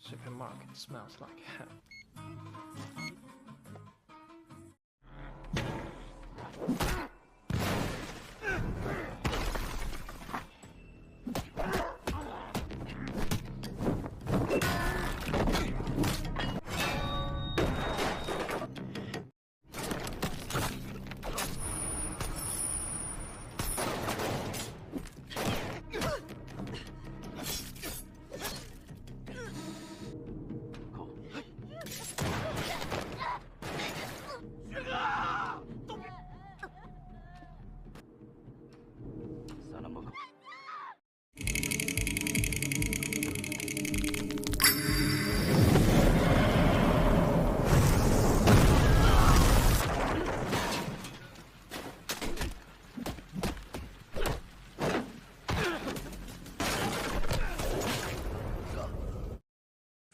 Supermarket smells like hell.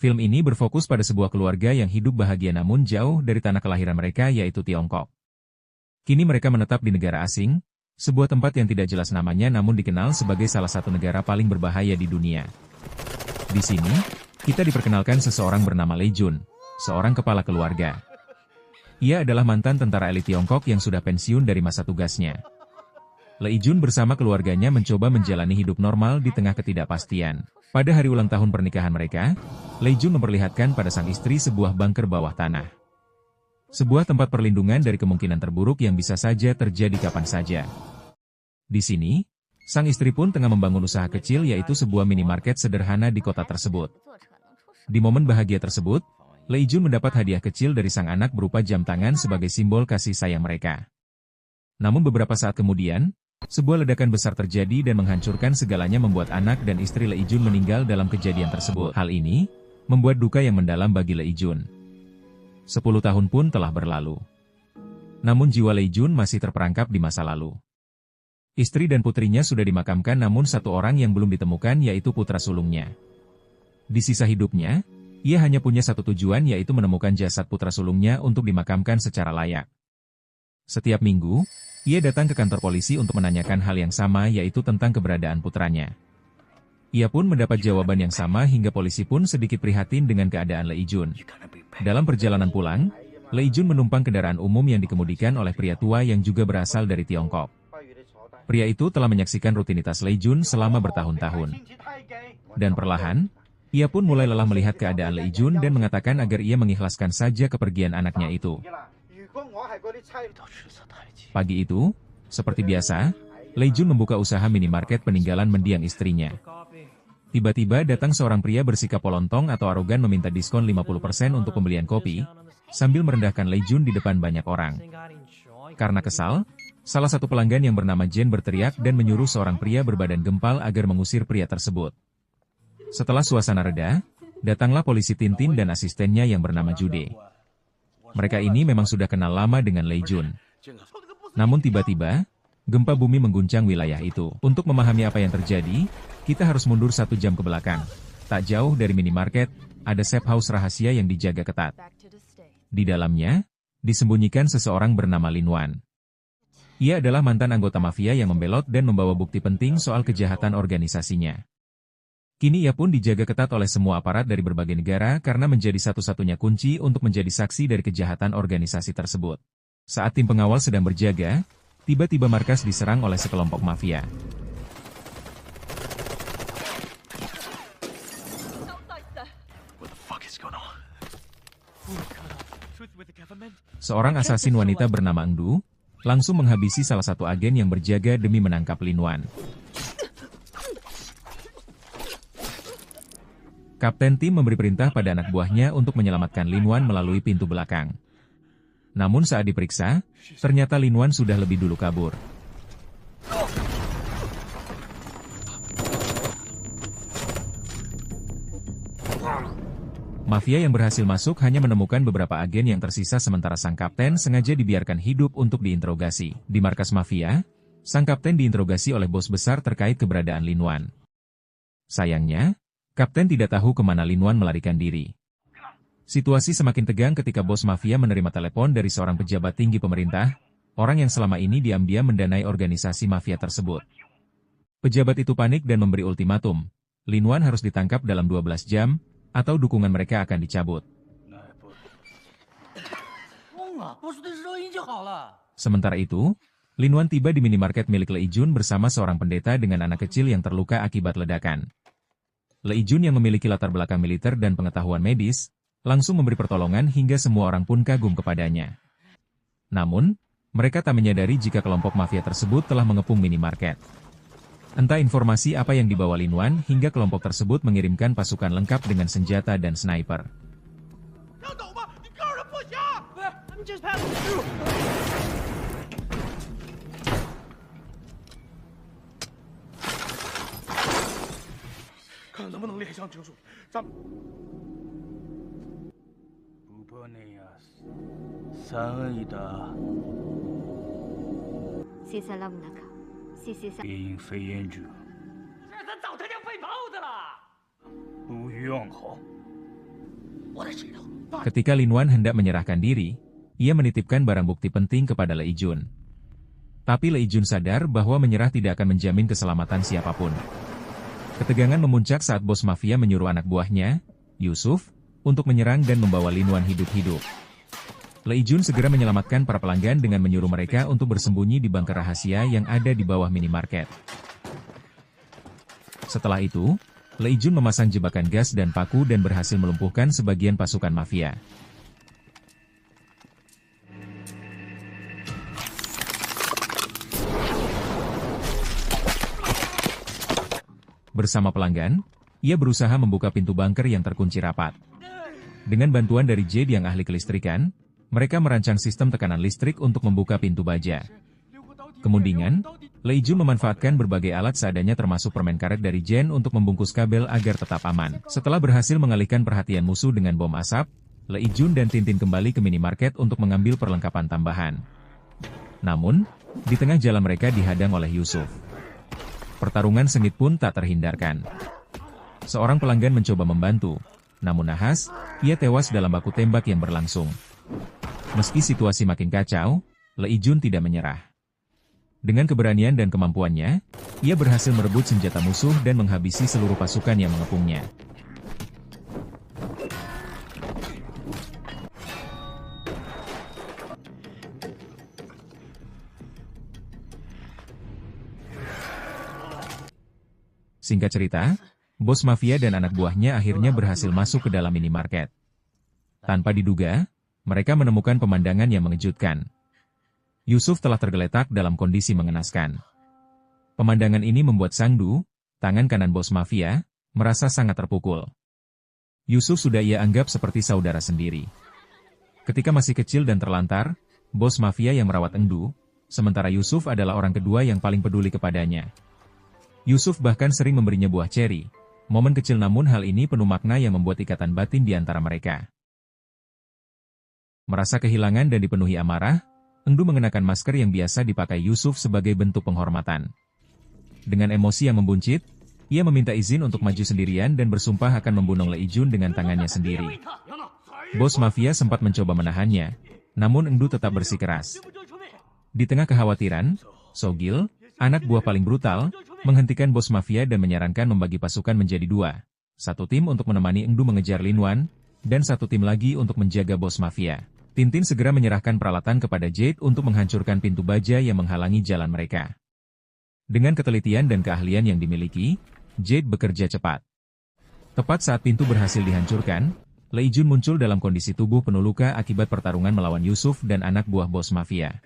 Film ini berfokus pada sebuah keluarga yang hidup bahagia namun jauh dari tanah kelahiran mereka yaitu Tiongkok. Kini mereka menetap di negara asing, sebuah tempat yang tidak jelas namanya namun dikenal sebagai salah satu negara paling berbahaya di dunia. Di sini, kita diperkenalkan seseorang bernama Lei Jun, seorang kepala keluarga. Ia adalah mantan tentara elit Tiongkok yang sudah pensiun dari masa tugasnya. Lei Jun bersama keluarganya mencoba menjalani hidup normal di tengah ketidakpastian. Pada hari ulang tahun pernikahan mereka, Lei Jun memperlihatkan pada sang istri sebuah bunker bawah tanah. Sebuah tempat perlindungan dari kemungkinan terburuk yang bisa saja terjadi kapan saja. Di sini, sang istri pun tengah membangun usaha kecil yaitu sebuah minimarket sederhana di kota tersebut. Di momen bahagia tersebut, Lei Jun mendapat hadiah kecil dari sang anak berupa jam tangan sebagai simbol kasih sayang mereka. Namun beberapa saat kemudian, sebuah ledakan besar terjadi dan menghancurkan segalanya membuat anak dan istri Lei Jun meninggal dalam kejadian tersebut. Hal ini membuat duka yang mendalam bagi Lei Jun. 10 tahun pun telah berlalu. Namun jiwa Lei Jun masih terperangkap di masa lalu. Istri dan putrinya sudah dimakamkan namun satu orang yang belum ditemukan yaitu putra sulungnya. Di sisa hidupnya, ia hanya punya satu tujuan yaitu menemukan jasad putra sulungnya untuk dimakamkan secara layak. Setiap minggu, ia datang ke kantor polisi untuk menanyakan hal yang sama yaitu tentang keberadaan putranya. Ia pun mendapat jawaban yang sama hingga polisi pun sedikit prihatin dengan keadaan Lei Jun. Dalam perjalanan pulang, Lei Jun menumpang kendaraan umum yang dikemudikan oleh pria tua yang juga berasal dari Tiongkok. Pria itu telah menyaksikan rutinitas Lei Jun selama bertahun-tahun. Dan perlahan, ia pun mulai lelah melihat keadaan Lei Jun dan mengatakan agar ia mengikhlaskan saja kepergian anaknya itu. Pagi itu, seperti biasa, Lei Jun membuka usaha minimarket peninggalan mendiang istrinya. Tiba-tiba datang seorang pria bersikap polontong atau arogan meminta diskon 50% untuk pembelian kopi, sambil merendahkan Lei Jun di depan banyak orang. Karena kesal, salah satu pelanggan yang bernama Jen berteriak dan menyuruh seorang pria berbadan gempal agar mengusir pria tersebut. Setelah suasana reda, datanglah polisi Tintin dan asistennya yang bernama Jude. Mereka ini memang sudah kenal lama dengan Lei Jun. Namun tiba-tiba, gempa bumi mengguncang wilayah itu. Untuk memahami apa yang terjadi, kita harus mundur 1 jam ke belakang. Tak jauh dari minimarket, ada safe house rahasia yang dijaga ketat. Di dalamnya, disembunyikan seseorang bernama Lin Wan. Ia adalah mantan anggota mafia yang membelot dan membawa bukti penting soal kejahatan organisasinya. Kini ia pun dijaga ketat oleh semua aparat dari berbagai negara karena menjadi satu-satunya kunci untuk menjadi saksi dari kejahatan organisasi tersebut. Saat tim pengawal sedang berjaga, tiba-tiba markas diserang oleh sekelompok mafia. Seorang asasin wanita bernama Eng Du langsung menghabisi salah satu agen yang berjaga demi menangkap Lin Wan. Kapten tim memberi perintah pada anak buahnya untuk menyelamatkan Lin Wan melalui pintu belakang. Namun saat diperiksa, ternyata Lin Wan sudah lebih dulu kabur. Mafia yang berhasil masuk hanya menemukan beberapa agen yang tersisa sementara sang kapten sengaja dibiarkan hidup untuk diinterogasi. Di markas mafia, sang kapten diinterogasi oleh bos besar terkait keberadaan Lin Wan. Sayangnya, kapten tidak tahu kemana Lin Wan melarikan diri. Situasi semakin tegang ketika bos mafia menerima telepon dari seorang pejabat tinggi pemerintah, orang yang selama ini diam-diam mendanai organisasi mafia tersebut. Pejabat itu panik dan memberi ultimatum. Lin Wan harus ditangkap dalam 12 jam, atau dukungan mereka akan dicabut. Sementara itu, Lin Wan tiba di minimarket milik Lei Jun bersama seorang pendeta dengan anak kecil yang terluka akibat ledakan. Lei Jun yang memiliki latar belakang militer dan pengetahuan medis, langsung memberi pertolongan hingga semua orang pun kagum kepadanya. Namun, mereka tak menyadari jika kelompok mafia tersebut telah mengepung minimarket. Entah informasi apa yang dibawa Lin Wan hingga kelompok tersebut mengirimkan pasukan lengkap dengan senjata dan sniper. Ketika Lin Wan hendak menyerahkan diri, ia menitipkan barang bukti penting kepada Lei Jun. Tapi Lei Jun sadar bahwa menyerah tidak akan menjamin keselamatan siapapun. Ketegangan memuncak saat bos mafia menyuruh anak buahnya, Yusuf, untuk menyerang dan membawa Lin Wan hidup-hidup. Lei Jun segera menyelamatkan para pelanggan dengan menyuruh mereka untuk bersembunyi di bunker rahasia yang ada di bawah minimarket. Setelah itu, Lei Jun memasang jebakan gas dan paku dan berhasil melumpuhkan sebagian pasukan mafia. Bersama pelanggan, ia berusaha membuka pintu bunker yang terkunci rapat. Dengan bantuan dari Jade yang ahli kelistrikan, mereka merancang sistem tekanan listrik untuk membuka pintu baja. Kemudian, Lei Jun memanfaatkan berbagai alat seadanya termasuk permen karet dari Jen untuk membungkus kabel agar tetap aman. Setelah berhasil mengalihkan perhatian musuh dengan bom asap, Lei Jun dan Tintin kembali ke minimarket untuk mengambil perlengkapan tambahan. Namun, di tengah jalan mereka dihadang oleh Yusuf. Pertarungan sengit pun tak terhindarkan. Seorang pelanggan mencoba membantu, namun nahas, ia tewas dalam baku tembak yang berlangsung. Meski situasi makin kacau, Lei Jun tidak menyerah. Dengan keberanian dan kemampuannya, ia berhasil merebut senjata musuh dan menghabisi seluruh pasukan yang mengepungnya. Singkat cerita, bos mafia dan anak buahnya akhirnya berhasil masuk ke dalam minimarket. Tanpa diduga, mereka menemukan pemandangan yang mengejutkan. Yusuf telah tergeletak dalam kondisi mengenaskan. Pemandangan ini membuat Sangdu, tangan kanan bos mafia, merasa sangat terpukul. Yusuf sudah ia anggap seperti saudara sendiri. Ketika masih kecil dan terlantar, bos mafia yang merawat Engdu, sementara Yusuf adalah orang kedua yang paling peduli kepadanya. Yusuf bahkan sering memberinya buah ceri. Momen kecil namun hal ini penuh makna yang membuat ikatan batin di antara mereka. Merasa kehilangan dan dipenuhi amarah, Engdu mengenakan masker yang biasa dipakai Yusuf sebagai bentuk penghormatan. Dengan emosi yang membuncit, ia meminta izin untuk maju sendirian dan bersumpah akan membunuh Lei Jun dengan tangannya sendiri. Bos mafia sempat mencoba menahannya, namun Engdu tetap bersikeras. Di tengah kekhawatiran, Sogil, anak buah paling brutal, menghentikan bos mafia dan menyarankan membagi pasukan menjadi dua. Satu tim untuk menemani Engdu mengejar Lin Wan, dan satu tim lagi untuk menjaga bos mafia. Tintin segera menyerahkan peralatan kepada Jade untuk menghancurkan pintu baja yang menghalangi jalan mereka. Dengan ketelitian dan keahlian yang dimiliki, Jade bekerja cepat. Tepat saat pintu berhasil dihancurkan, Lei Jun muncul dalam kondisi tubuh penuh luka akibat pertarungan melawan Yusuf dan anak buah bos mafia.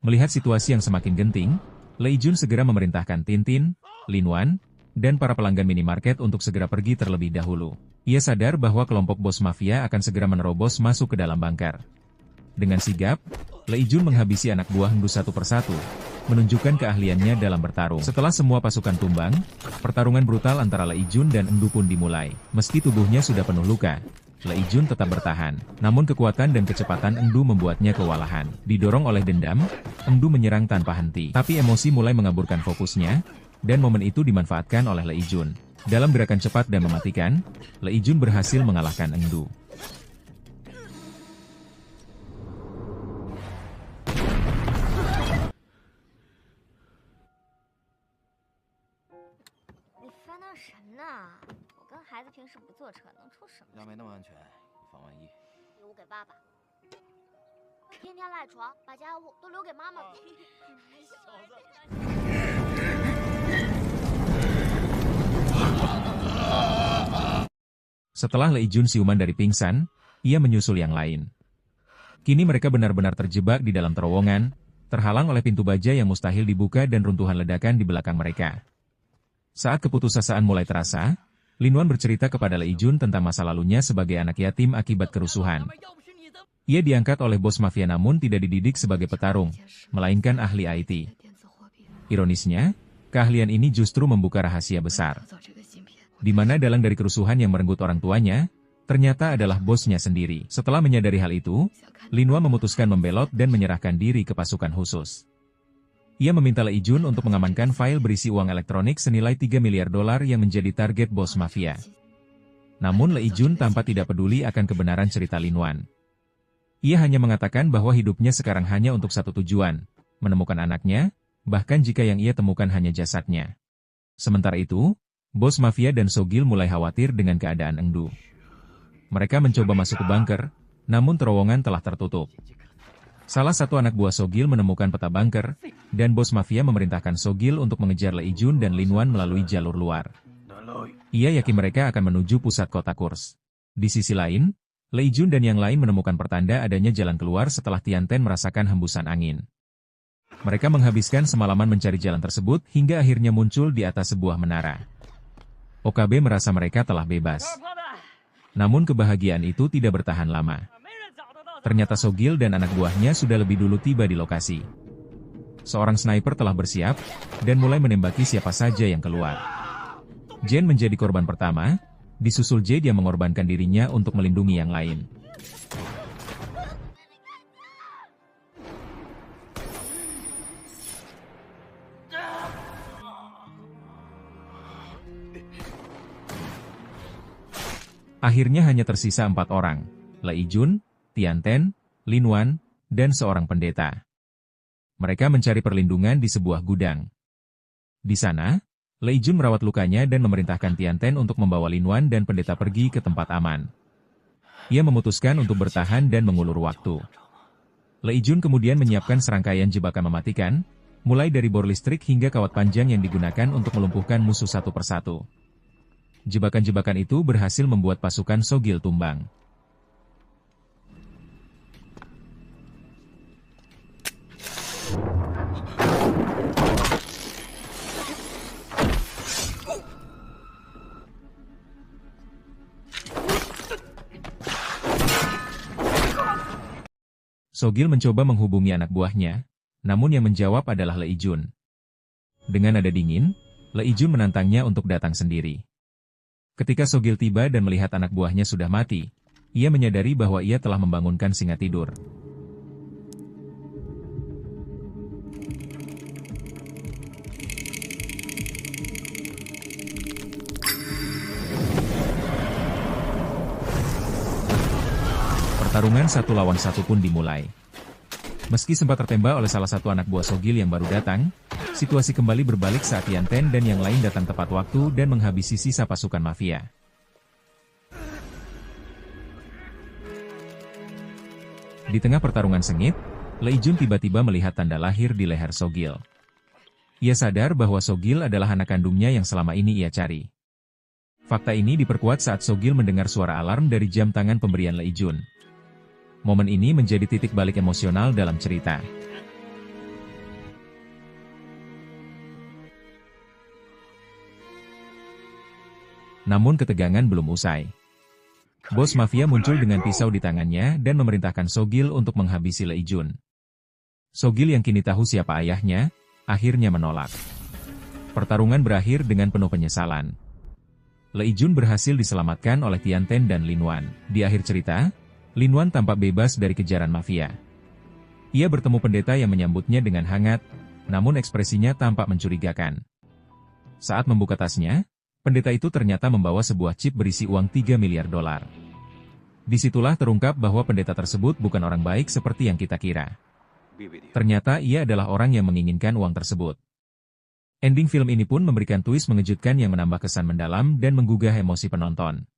Melihat situasi yang semakin genting, Lei Jun segera memerintahkan Tintin, Lin Wan, dan para pelanggan minimarket untuk segera pergi terlebih dahulu. Ia sadar bahwa kelompok bos mafia akan segera menerobos masuk ke dalam bunker. Dengan sigap, Lei Jun menghabisi anak buah Engdu satu persatu, menunjukkan keahliannya dalam bertarung. Setelah semua pasukan tumbang, pertarungan brutal antara Lei Jun dan Engdu pun dimulai. Meski tubuhnya sudah penuh luka, Lei Jun tetap bertahan. Namun kekuatan dan kecepatan Engdu membuatnya kewalahan. Didorong oleh dendam, Engdu menyerang tanpa henti. Tapi emosi mulai mengaburkan fokusnya, dan momen itu dimanfaatkan oleh Lei Jun. Dalam gerakan cepat dan mematikan, Lei Jun berhasil mengalahkan Engdu. 平时不坐车，能出什么？家没那么安全，以防万一。礼物给爸爸，天天赖床，把家务都留给妈妈做。你小子！ Setelah Lei Jun siuman dari pingsan, ia menyusul yang lain. Kini mereka benar-benar terjebak di dalam terowongan, terhalang oleh pintu baja yang mustahil dibuka dan runtuhan ledakan di belakang mereka. Saat keputusasaan mulai terasa, Lin Wan bercerita kepada Lei Jun tentang masa lalunya sebagai anak yatim akibat kerusuhan. Ia diangkat oleh bos mafia namun tidak dididik sebagai petarung, melainkan ahli IT. Ironisnya, keahlian ini justru membuka rahasia besar. Di mana dalang dari kerusuhan yang merenggut orang tuanya, ternyata adalah bosnya sendiri. Setelah menyadari hal itu, Lin Wan memutuskan membelot dan menyerahkan diri ke pasukan khusus. Ia meminta Lei Jun untuk mengamankan file berisi uang elektronik senilai 3 miliar dolar yang menjadi target bos mafia. Namun Lei Jun tampak tidak peduli akan kebenaran cerita Lin Wan. Ia hanya mengatakan bahwa hidupnya sekarang hanya untuk satu tujuan, menemukan anaknya, bahkan jika yang ia temukan hanya jasadnya. Sementara itu, bos mafia dan Sogil mulai khawatir dengan keadaan Engdu. Mereka mencoba masuk ke bunker, namun terowongan telah tertutup. Salah satu anak buah Sogil menemukan peta bunker, dan bos mafia memerintahkan Sogil untuk mengejar Lei Jun dan Lin Wan melalui jalur luar. Ia yakin mereka akan menuju pusat kota Kurs. Di sisi lain, Lei Jun dan yang lain menemukan pertanda adanya jalan keluar setelah Tian Ten merasakan hembusan angin. Mereka menghabiskan semalaman mencari jalan tersebut hingga akhirnya muncul di atas sebuah menara. OKB merasa mereka telah bebas. Namun kebahagiaan itu tidak bertahan lama. Ternyata Sogil dan anak buahnya sudah lebih dulu tiba di lokasi. Seorang sniper telah bersiap, dan mulai menembaki siapa saja yang keluar. Jen menjadi korban pertama, disusul Jade yang mengorbankan dirinya untuk melindungi yang lain. Akhirnya hanya tersisa 4 orang, Lei Jun, Tian Ten, Lin Wan, dan seorang pendeta. Mereka mencari perlindungan di sebuah gudang. Di sana, Lei Jun merawat lukanya dan memerintahkan Tian Ten untuk membawa Lin Wan dan pendeta pergi ke tempat aman. Ia memutuskan untuk bertahan dan mengulur waktu. Lei Jun kemudian menyiapkan serangkaian jebakan mematikan, mulai dari bor listrik hingga kawat panjang yang digunakan untuk melumpuhkan musuh satu persatu. Jebakan-jebakan itu berhasil membuat pasukan Sogil tumbang. Sogil mencoba menghubungi anak buahnya, namun yang menjawab adalah Lei Jun. Dengan nada dingin, Lei Jun menantangnya untuk datang sendiri. Ketika Sogil tiba dan melihat anak buahnya sudah mati, ia menyadari bahwa ia telah membangunkan singa tidur. Pertarungan 1 lawan 1 pun dimulai. Meski sempat tertembak oleh salah satu anak buah Sogil yang baru datang, situasi kembali berbalik saat Tian Ten dan yang lain datang tepat waktu dan menghabisi sisa pasukan mafia. Di tengah pertarungan sengit, Lei Jun tiba-tiba melihat tanda lahir di leher Sogil. Ia sadar bahwa Sogil adalah anak kandungnya yang selama ini ia cari. Fakta ini diperkuat saat Sogil mendengar suara alarm dari jam tangan pemberian Lei Jun. Momen ini menjadi titik balik emosional dalam cerita. Namun ketegangan belum usai. Bos mafia muncul dengan pisau di tangannya dan memerintahkan Sogil untuk menghabisi Lei Jun. Sogil yang kini tahu siapa ayahnya, akhirnya menolak. Pertarungan berakhir dengan penuh penyesalan. Lei Jun berhasil diselamatkan oleh Tian Ten dan Lin Wan. Di akhir cerita, Lin Wan tampak bebas dari kejaran mafia. Ia bertemu pendeta yang menyambutnya dengan hangat, namun ekspresinya tampak mencurigakan. Saat membuka tasnya, pendeta itu ternyata membawa sebuah chip berisi uang 3 miliar dolar. Disitulah terungkap bahwa pendeta tersebut bukan orang baik seperti yang kita kira. Ternyata ia adalah orang yang menginginkan uang tersebut. Ending film ini pun memberikan twist mengejutkan yang menambah kesan mendalam dan menggugah emosi penonton.